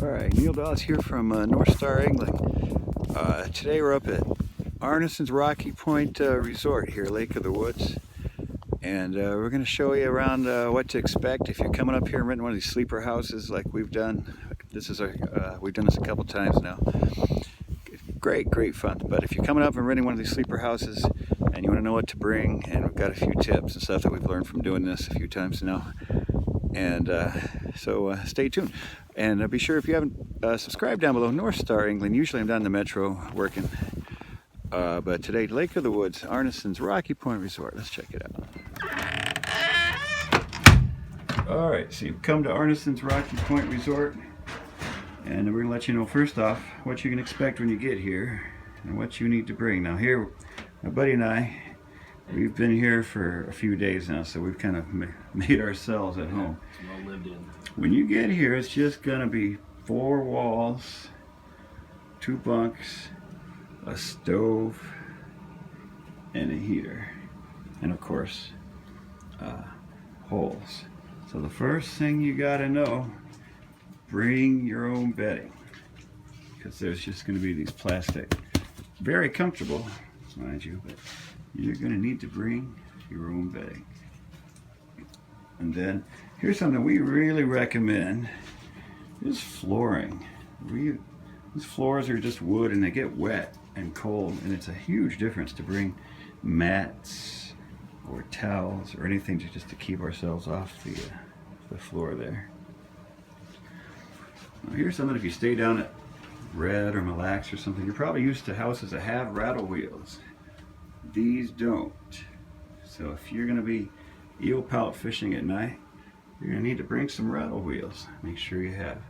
Alright, Neil Dawes here from North Star Angling. Today we're up at Arnesen's Rocky Point Resort here, Lake of the Woods. And we're going to show you around what to expect if you're coming up here and renting one of these sleeper houses like we've done. We've done this a couple times now. Great fun. But if you're coming up and renting one of these sleeper houses and you want to know what to bring, and we've got a few tips and stuff that we've learned from doing this a few times now. And so stay tuned. And be sure if you haven't subscribed down below, North Star Angling. Usually I'm down in the metro working. But today, Lake of the Woods, Arnesen's Rocky Point Resort. Let's check it out. Alright, so you've come to Arnesen's Rocky Point Resort. And we're going to let you know first off what you can expect when you get here and what you need to bring. Now here, my buddy and I, we've been here for a few days now, so we've kind of made ourselves at home. Well lived in. When you get here, it's just going to be 4 walls, 2 bunks, a stove, and a heater. And of course, holes. So the first thing you got to know, bring your own bedding. Because there's just going to be these plastic, very comfortable, mind you, but you're going to need to bring your own bedding. And then here's something we really recommend is flooring. These floors are just wood and they get wet and cold, and it's a huge difference to bring mats or towels or anything just to keep ourselves off the floor there. Now here's something, if you stay down at Red or Mille Lacs or something, you're probably used to houses that have rattle wheels. These don't. So if you're going to be eelpout fishing at night, you're going to need to bring some rattle wheels. Make sure you have.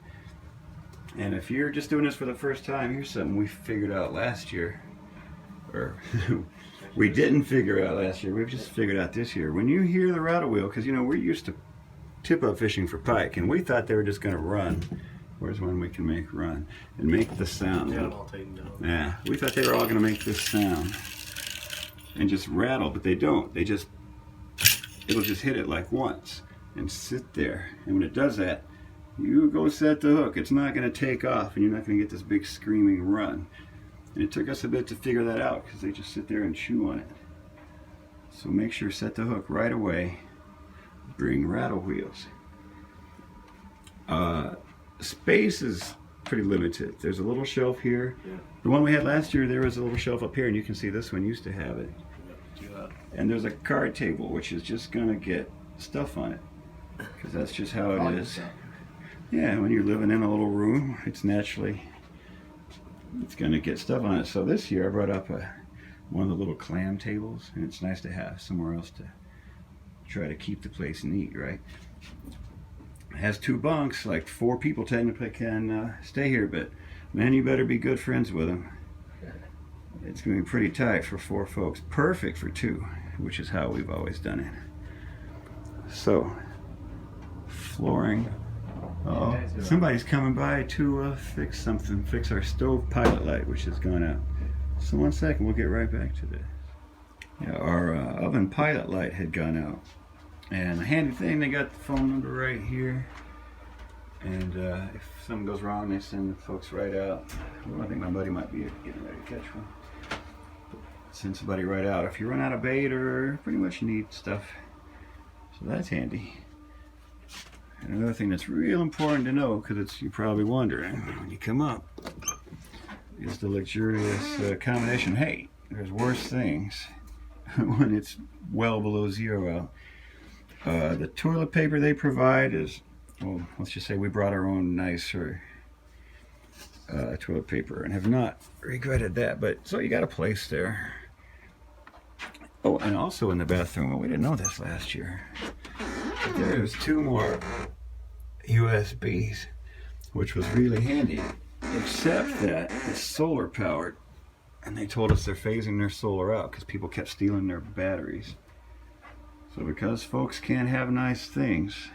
And if you're just doing this for the first time, here's something we figured out last year. Or we didn't figure out last year, we've just figured out this year. When you hear the rattle wheel, because you know we're used to tip-up fishing for pike, and we thought they were just going to run. Where's one we can make run and make the sound? Yeah, I'll take them down. Yeah, we thought they were all going to make this sound and just rattle, but they don't. It'll just hit it like once and sit there. And when it does that, you go set the hook. It's not going to take off, and you're not going to get this big screaming run. And it took us a bit to figure that out because they just sit there and chew on it. So make sure set the hook right away. Bring rattle wheels. Space is pretty limited. There's a little shelf here. Yeah. The one we had last year, there was a little shelf up here, and you can see this one used to have it. Yeah. And there's a card table, which is just going to get stuff on it, because that's just how it is. Yeah, when you're living in a little room, it's going to get stuff on it. So this year I brought up one of the little clam tables, and it's nice to have somewhere else to try to keep the place neat, right? It has 2 bunks, like 4 people technically can stay here, but man, you better be good friends with them. It's going to be pretty tight for 4 folks. Perfect for 2, which is how we've always done it. So, flooring. Uh-oh, somebody's coming by to fix something, fix our stove pilot light, which has gone out. So 1 second, we'll get right back to this. Yeah, our oven pilot light had gone out. And the handy thing, they got the phone number right here. And if something goes wrong, they send the folks right out. Well, I think my buddy might be getting ready to catch one. Send somebody right out if you run out of bait or pretty much need stuff. So that's handy. And another thing that's real important to know, because you're probably wondering when you come up, is the luxurious accommodation. Hey, there's worse things when it's well below 0 out. The toilet paper they provide is, well, let's just say we brought our own nicer toilet paper and have not regretted that. But so you got a place there. Oh, and also in the bathroom, well, we didn't know this last year. There's 2 more USBs, which was really handy, except that it's solar powered, and they told us they're phasing their solar out because people kept stealing their batteries. So because folks can't have nice things,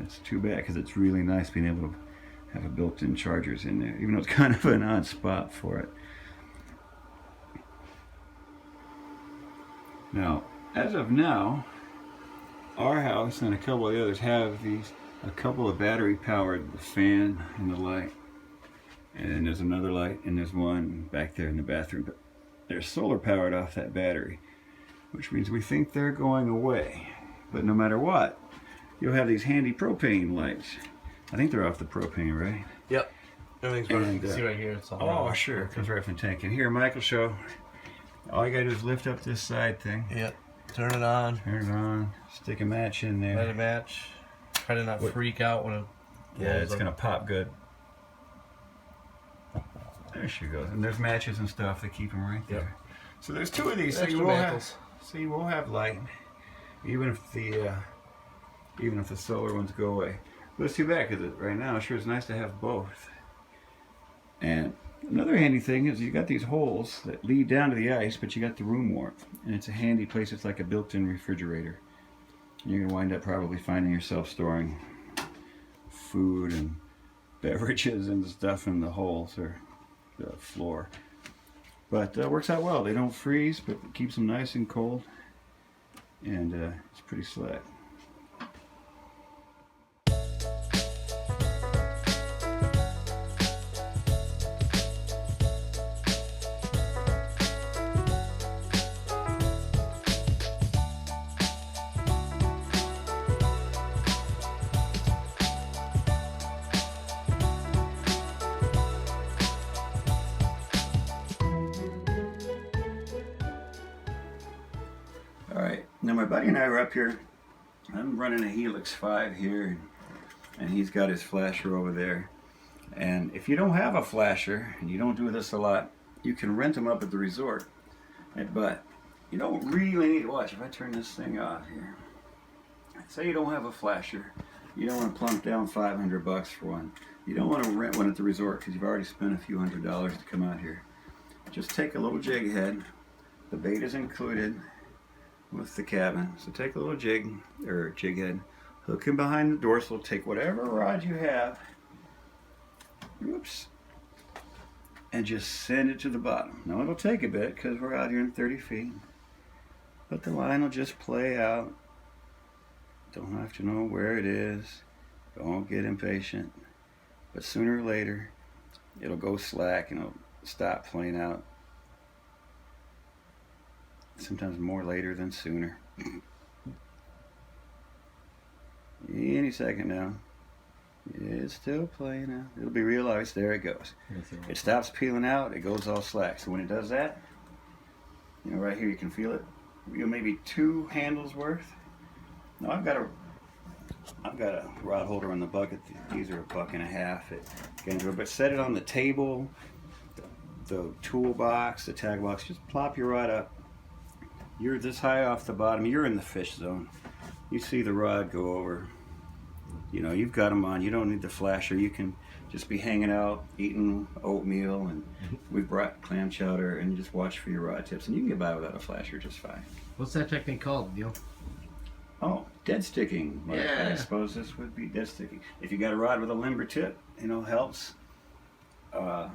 it's too bad, because it's really nice being able to have a built-in chargers in there, even though it's kind of an odd spot for it. Now, as of now, our house house and a couple of the others have these. A couple of battery powered, the fan and the light. And there's another light, and there's one back there in the bathroom. But they're solar powered off that battery, which means we think they're going away. But no matter what, you'll have these handy propane lights. I think they're off the propane, right? Yep. Everything's running. You can And, see right here. It's all Oh, running. sure. It comes right from the tank. And here, Mike will show. All you gotta do is lift up this side thing. Yep. Turn it on. Turn it on. Stick a match in there. Let it match. Try to not freak out when it Yeah, blows it's up. gonna pop good. There she goes. And there's matches and stuff that keep them right there. Yep. So there's two of these. So Extra you will mantles. have light, even if the solar ones go away. But it's too bad because right now it sure is nice to have both. And another handy thing is you got these holes that lead down to the ice, but you got the room warmth, and it's a handy place. It's like a built-in refrigerator. You're gonna wind up probably finding yourself storing food and beverages and stuff in the holes or the floor. But it works out well. They don't freeze, but it keeps them nice and cold, and it's pretty slick. All right, now my buddy and I were up here. I'm running a Helix 5 here, and he's got his flasher over there. And if you don't have a flasher, and you don't do this a lot, you can rent them up at the resort. But you don't really need to watch. If I turn this thing off here, say you don't have a flasher, you don't want to plunk down $500 for one. You don't want to rent one at the resort because you've already spent a few $100s to come out here. Just take a little jig head. The bait is included with the cabin. So take a little jig head, hook him behind the dorsal, take whatever rod you have, and just send it to the bottom. Now it'll take a bit because we're out here in 30 feet, but the line will just play out. Don't have to know where it is. Don't get impatient. But sooner or later, it'll go slack and it'll stop playing out. Sometimes more later than sooner. Any second now. It's still playing out. It'll be real ice. There it goes. It stops peeling out. It goes all slack. So when it does that, you know, right here you can feel it. You know, maybe 2 handles worth. Now I've got a rod holder on the bucket. These are $1.50. But set it on the table, the toolbox, the tag box. Just plop your rod up. You're this high off the bottom. You're in the fish zone. You see the rod go over. You know, you've got them on. You don't need the flasher. You can just be hanging out, eating oatmeal, and we've brought clam chowder, and you just watch for your rod tips. And you can get by without a flasher just fine. What's that technique called, Neil? Oh, dead sticking. Like, Yeah. I suppose this would be dead sticking. If you got a rod with a limber tip, you know, helps. But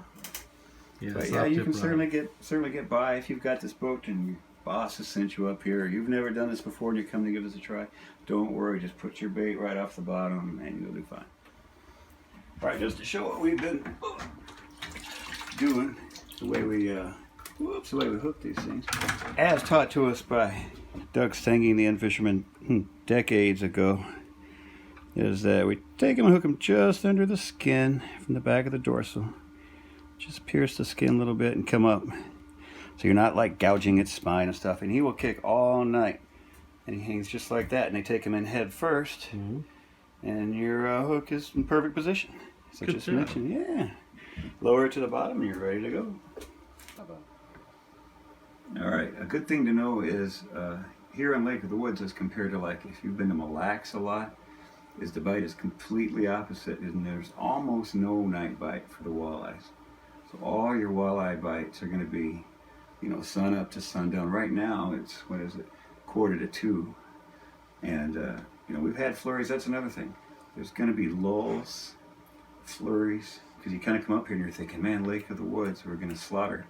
yeah, you can certainly get by if you've got this boat and your boss has sent you up here. You've never done this before and you come to give us a try. Don't worry, just put your bait right off the bottom and you'll do fine. All right, just to show what we've been doing, the way we hook these things, as taught to us by Doug Stengy, the end fisherman, decades ago, is that we take them and hook them just under the skin from the back of the dorsal. Just pierce the skin a little bit and come up. So you're not like gouging its spine and stuff. And he will kick all night. And he hangs just like that. And they take him in head first. Mm-hmm. And your hook is in perfect position. So Good just job. mention, yeah. Lower it to the bottom and you're ready to go. All right, a good thing to know is here on Lake of the Woods as compared to like if you've been to Mille Lacs a lot, is the bite is completely opposite and there's almost no night bite for the walleyes. So all your walleye bites are going to be, you know, sun up to sundown. Right now it's, 1:45. And, you know, we've had flurries. That's another thing. There's going to be lulls, flurries, because you kind of come up here and you're thinking, man, Lake of the Woods, we're going to slaughter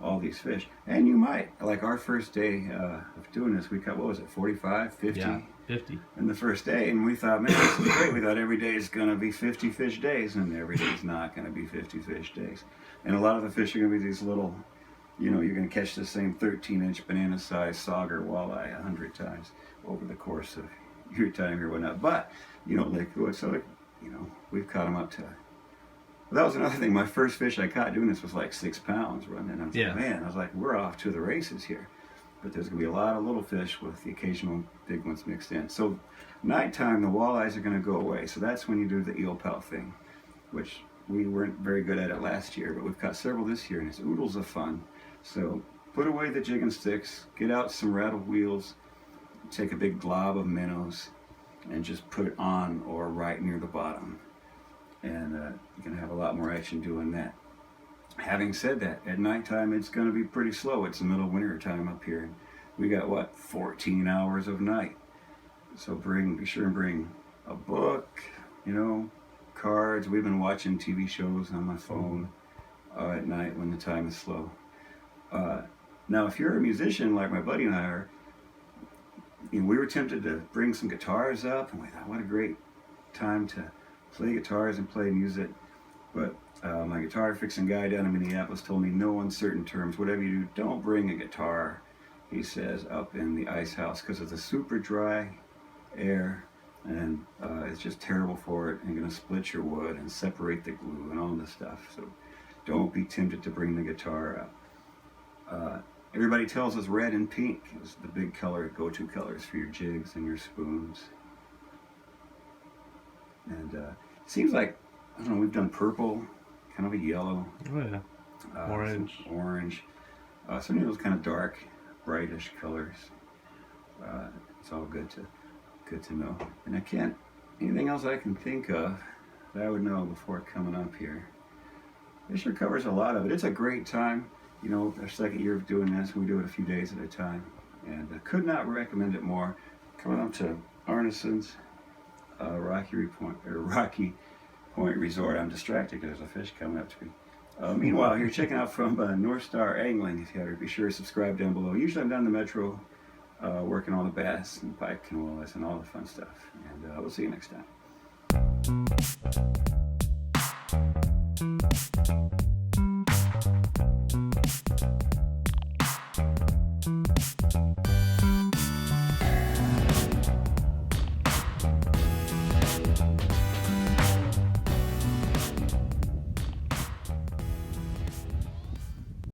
all these fish. And you might. Like our first day of doing this, we caught, 45, 50? Yeah. 50. And the first day, and we thought, man, this is great. We thought every day is going to be 50 fish days, and every day is not going to be 50 fish days. And a lot of the fish are going to be these little, you know, you're going to catch the same 13-inch banana-sized sauger walleye 100 times over the course of your time here, whatnot. But, you know, you know, we've caught them up to. That was another thing. My first fish I caught doing this was like 6 pounds running. I was like, man, I was like, we're off to the races here. But there's going to be a lot of little fish with the occasional big ones mixed in. So nighttime, the walleyes are going to go away. So that's when you do the eelpout thing, which we weren't very good at it last year, but we've caught several this year, and it's oodles of fun. So put away the jig and sticks, get out some rattle wheels, take a big glob of minnows, and just put it on or right near the bottom. And you're going to have a lot more action doing that. Having said that, at nighttime it's going to be pretty slow. It's the middle of winter time up here. We got, what, 14 hours of night. So be sure and bring a book, you know, cards. We've been watching TV shows on my phone at night when the time is slow. Now, if you're a musician like my buddy and I are, you know, we were tempted to bring some guitars up, and we thought, what a great time to play guitars and play music. But my guitar fixing guy down in Minneapolis told me, no uncertain terms, whatever you do, don't bring a guitar, he says, up in the ice house because of the super dry air, and it's just terrible for it, and going to split your wood and separate the glue and all this stuff. So don't be tempted to bring the guitar up. Everybody tells us red and pink is the big go-to colors for your jigs and your spoons. And it seems like, I don't know, we've done purple, kind of a yellow. Oh, yeah. Orange. Orange. Some of those kind of dark, brightish colors. It's all good to know. And anything else I can think of that I would know before coming up here. It sure covers a lot of it. It's a great time. You know, our second year of doing this, we do it a few days at a time. And I could not recommend it more. Coming up to Arnesen's Rocky Point Resort. I'm distracted because there's a fish coming up to me. Meanwhile, you're checking out from North Star Angling. If you haven't, be sure to subscribe down below. Usually I'm down in the metro working on the bass and pike and walleyes and all the fun stuff. And we'll see you next time.